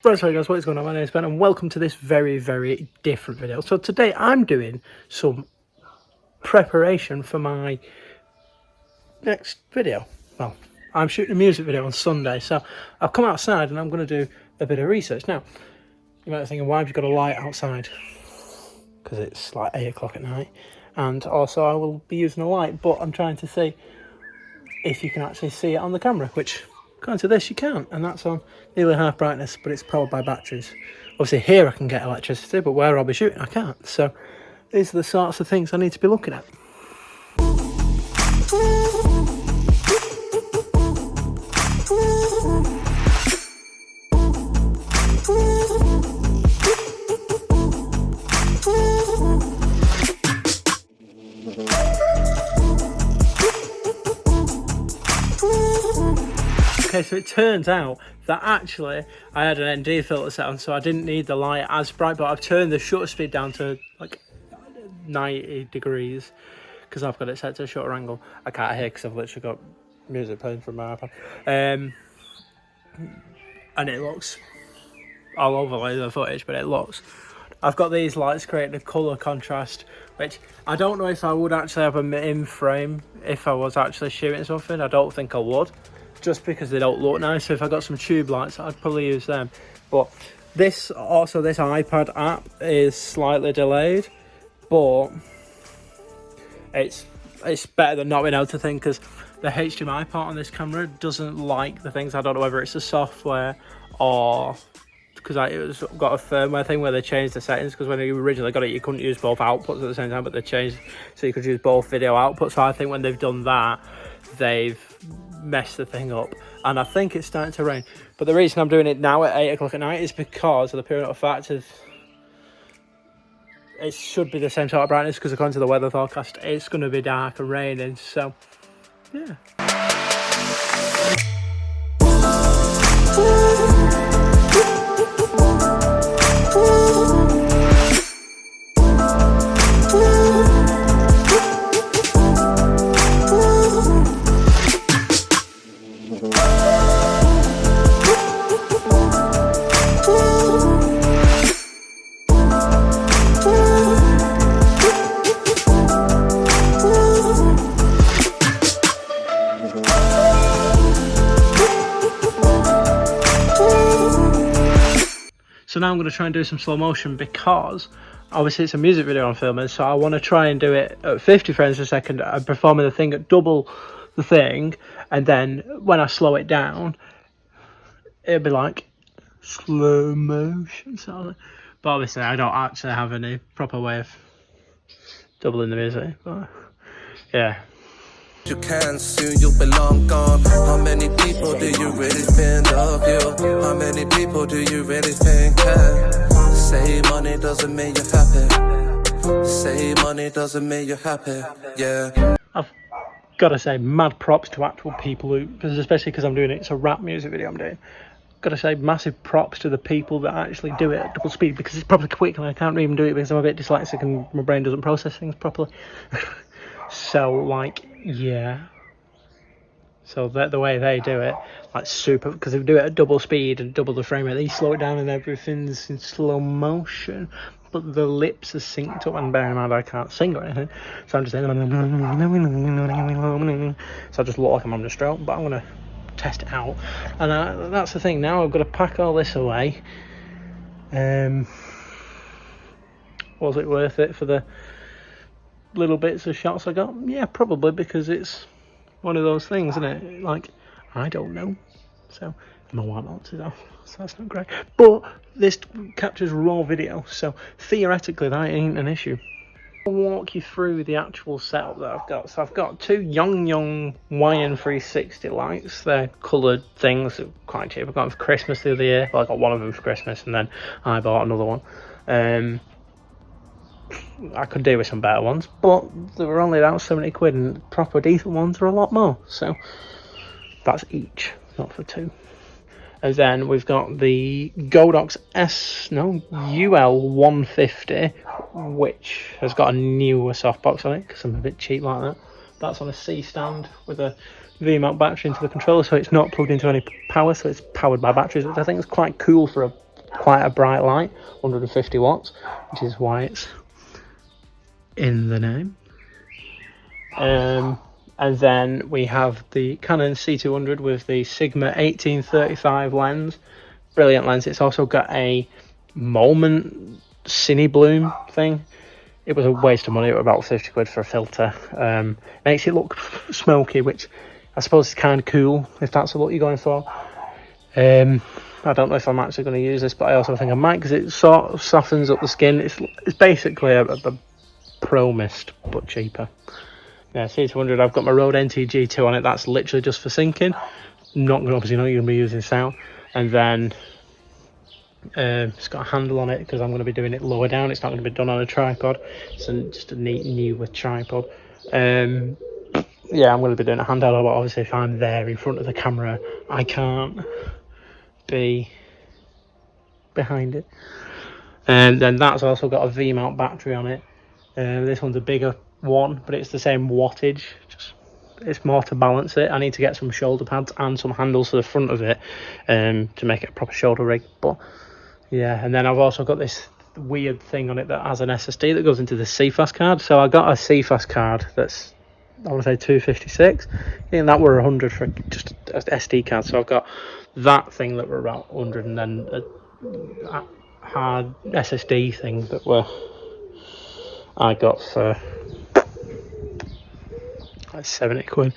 Right, so guys, what is going on? My name is Ben and welcome to this very, very different video. So today I'm doing some preparation for my next video. Well, I'm shooting a music video on Sunday, so I've come outside and I'm going to do a bit of research. Now, you might be thinking, why have you got a light outside? Because it's like 8 o'clock at night, and also I will be using a light, but I'm trying to see if you can actually see it on the camera, which according to this you can't, and that's on nearly half brightness, but it's powered by batteries. Obviously here I can get electricity, but where I'll be shooting I can't. So these are the sorts of things I need to be looking at. Okay, so it turns out that actually I had an ND filter set on, so I didn't need the light as bright, but I've turned the shutter speed down to like 90 degrees because I've got it set to a shorter angle. I can't hear because I've literally got music playing from my iPad. And it looks, I'll overlay the footage, but it looks. I've got these lights creating a colour contrast, which I don't know if I would actually have them in frame if I was actually shooting something. I don't think I would, just because they don't look nice. So if I got some tube lights, I'd probably use them. But this iPad app is slightly delayed, but it's better than not being able to think, because the HDMI part on this camera doesn't like the things. I don't know whether it's the software or because it was got a firmware thing where they changed the settings, because when you originally got it you couldn't use both outputs at the same time, but they changed so you could use both video outputs. So I think when they've done that, they've messed the thing up, and I think it's starting to rain. But the reason I'm doing it now at 8 o'clock at night is because of the periodic fact of it should be the same sort of brightness, because according to the weather forecast it's going to be dark and raining. So yeah. So now I'm going to try and do some slow motion, because obviously it's a music video I'm filming, so I want to try and do it at 50 frames a second. I'm performing the thing at double the thing, and then when I slow it down it'll be like slow motion. So, but obviously I don't actually have any proper way of doubling the music, but yeah. You can, soon you'll be long gone. How many people do you really think of you? How many people do you really think care? Say money doesn't make you happy. Say money doesn't make you happy. Yeah. I've got to say mad props to actual people who, especially because I'm doing it's a rap music video I'm doing. Got to say massive props to the people that actually do it at double speed, because it's probably quick and I can't even do it because I'm a bit dyslexic and my brain doesn't process things properly. So like, yeah, so that the way they do it, like super, because they do it at double speed and double the frame rate, they slow it down and everything's in slow motion, but the lips are synced up, and bear in mind I can't sing or anything, so I'm just saying, so I just look like I'm on the stroke, but I'm going to test it out. And that's the thing, now I've got to pack all this away. Was it worth it for the little bits of shots I got? Yeah, probably, because it's one of those things, isn't it? Like, I don't know. So my white balance is off, so that's not great, but this captures raw video, so theoretically that ain't an issue. I'll walk you through the actual setup that I've got. So I've got two Young YN360 lights. They're coloured things, they're quite cheap. I got them for Christmas the other year. Well, I got one of them for Christmas and then I bought another one. I could do with some better ones, but they were only about 70 quid, and proper decent ones are a lot more. So that's each, not for two. And then we've got the Godox UL150, which has got a newer softbox on it because I'm a bit cheap like that. That's on a C stand with a V-mount battery into the controller, so it's not plugged into any power, so it's powered by batteries, which I think is quite cool for a quite a bright light, 150 watts, which is why it's in the name. And then we have the Canon C200 with the Sigma 1835 lens. Brilliant lens. It's also got a moment cine bloom thing. It was a waste of money. It was about 50 quid for a filter. Makes it look smoky, which I suppose is kind of cool if that's what you're going for. I don't know if I'm actually going to use this, but I also think I might, because it sort of softens up the skin. It's basically a Pro Mist, but cheaper. Yeah, C200, I've got my Rode NTG2 on it. That's literally just for syncing. Obviously not going to be using sound. And then it's got a handle on it because I'm going to be doing it lower down. It's not going to be done on a tripod. It's just a neat newer tripod. Yeah, I'm going to be doing a handheld, but obviously if I'm there in front of the camera, I can't be behind it. And then that's also got a V-mount battery on it. This one's a bigger one, but it's the same wattage, just it's more to balance it. I need to get some shoulder pads and some handles to the front of it to make it a proper shoulder rig. But yeah, and then I've also got this weird thing on it that has an SSD that goes into the CFast card. So I got a CFast card that's, I want to say 256. I think that were 100 for just an SD card. So I've got that thing that were about 100, and then a hard SSD thing that I got for like 70 quid.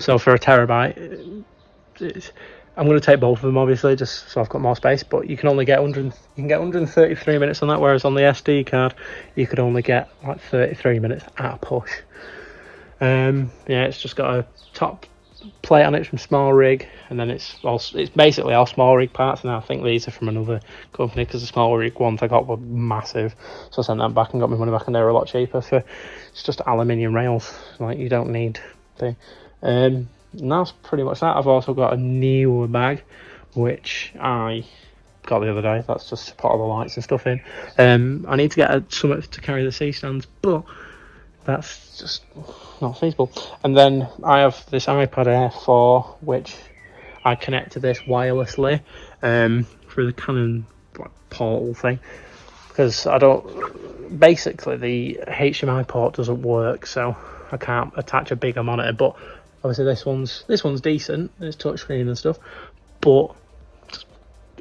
So for a terabyte, I'm going to take both of them, obviously, just so I've got more space. But you can only get 133 minutes on that, whereas on the SD card you could only get like 33 minutes at a push. Yeah, it's just got a top plate on it from Small Rig, and then it's basically all Small Rig parts. And I think these are from another company, because the Small Rig ones I got were massive, so I sent them back and got my money back, and they were a lot cheaper. It's just aluminium rails, like you don't need the. And that's pretty much that. I've also got a newer bag, which I got the other day. That's just to put all the lights and stuff in. I need to get something to carry the C-stands, but that's just not feasible. And then I have this iPad Air 4, which I connect to this wirelessly through the Canon portal thing, because basically the HDMI port doesn't work, so I can't attach a bigger monitor. But obviously this one's decent, it's touchscreen and stuff, but it's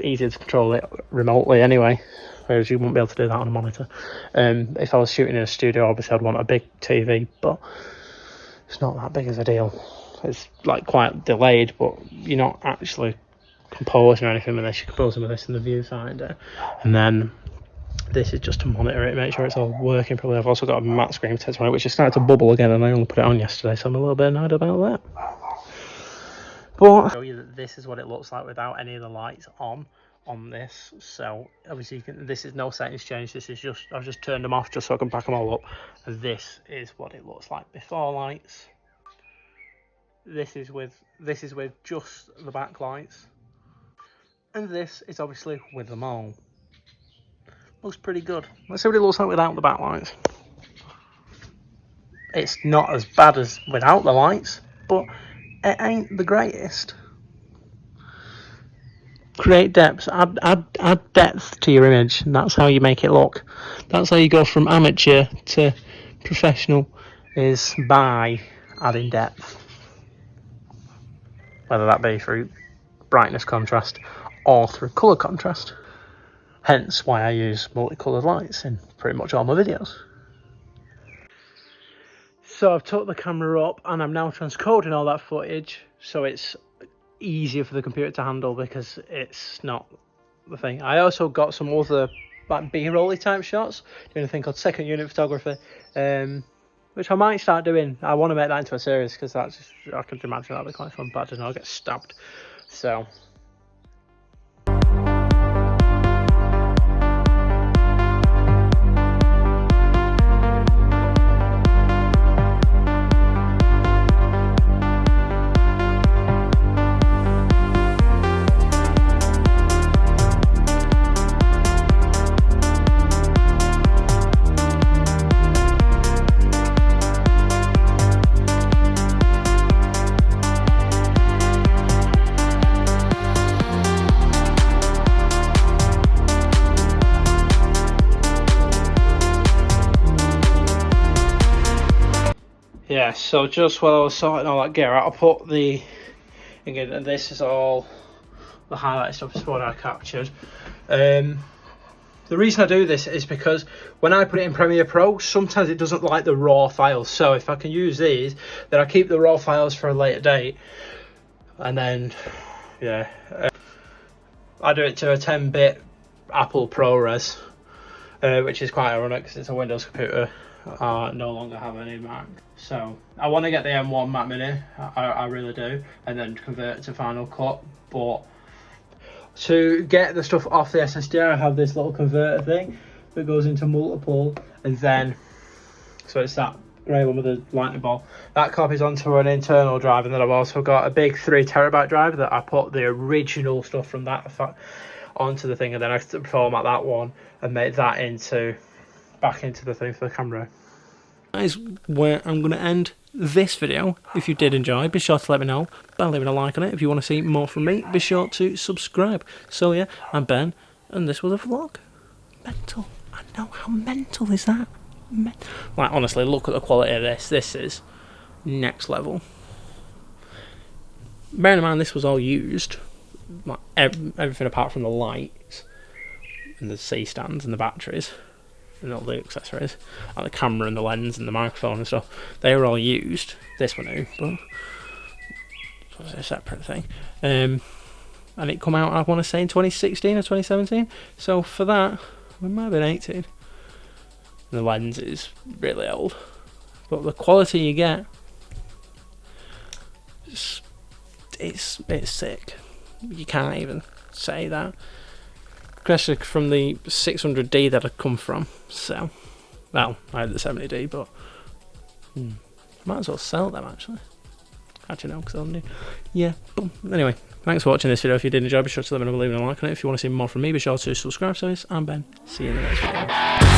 easier to control it remotely anyway, whereas you wouldn't be able to do that on a monitor. If I was shooting in a studio, obviously I'd want a big TV, but it's not that big as a deal. It's like quite delayed, but you're not actually composing or anything with this. You're composing with this in the viewfinder, and then this is just to monitor it, make sure it's all working properly. I've also got a matte screen protector on it, which is starting to bubble again, and I only put it on yesterday, so I'm a little bit annoyed about that. But I'll show you that this is what it looks like without any of the lights on this. So obviously this is no settings change. This is just, I've just turned them off just so I can pack them all up. And this is what it looks like before lights. This is with just the backlights, and this is obviously with them all. Looks pretty good. Let's see what it looks like without the backlights. It's not as bad as without the lights, but it ain't the greatest. Create depth, add depth to your image, and that's how you make it look. That's how you go from amateur to professional, is by adding depth. Whether that be through brightness contrast or through colour contrast. Hence why I use multicoloured lights in pretty much all my videos. So I've took the camera up and I'm now transcoding all that footage so it's easier for the computer to handle, because it's not the thing. I also got some other like B-roll type shots, doing a thing called second unit photography, which I might start doing. I want to make that into a series, because that's just, I can imagine that'll be quite fun, but I don't know, I'll get stabbed. So yeah, so just while I was sorting all that gear out, I put the, again, and this is all the highlight stuff is what I captured. The reason I do this is because when I put it in Premiere Pro, sometimes it doesn't like the raw files. So if I can use these, then I keep the raw files for a later date. And then, yeah, I do it to a 10-bit Apple ProRes, which is quite ironic because it's a Windows computer. I no longer have any Mac. So I want to get the M1 Mac Mini, I really do, and then convert it to Final Cut. But to get the stuff off the SSD, I have this little converter thing that goes into multiple, and then, so it's that grey one with the lightning bolt, that copies onto an internal drive, and then I've also got a big 3TB drive that I put the original stuff from that onto the thing, and then I format that one and make that back into the thing for the camera. That is where I'm going to end this video. If you did enjoy, be sure to let me know by leaving a like on it. If you want to see more from me, be sure to subscribe. So yeah, I'm Ben, and this was a vlog. Mental. I know, how mental is that? Like, honestly, look at the quality of this. This is next level. Bearing in mind this was all used, like everything apart from the lights and the C-stands and the batteries and all the accessories, like the camera and the lens and the microphone and stuff, they were all used. This one new, but it's a separate thing. And it come out, I want to say, in 2016 or 2017. So for that, we might have been 18. And the lens is really old, but the quality you get, it's sick. You can't even say that. Especially from the 600D that I'd come from. So, well, I had the 70D, but might as well sell them actually. Actually, no, because I'll do. Yeah, boom. Anyway, thanks for watching this video. If you did enjoy, be sure to let me know by leaving a like on it. If you want to see more from me, be sure to subscribe. So, I'm Ben. See you in the next video.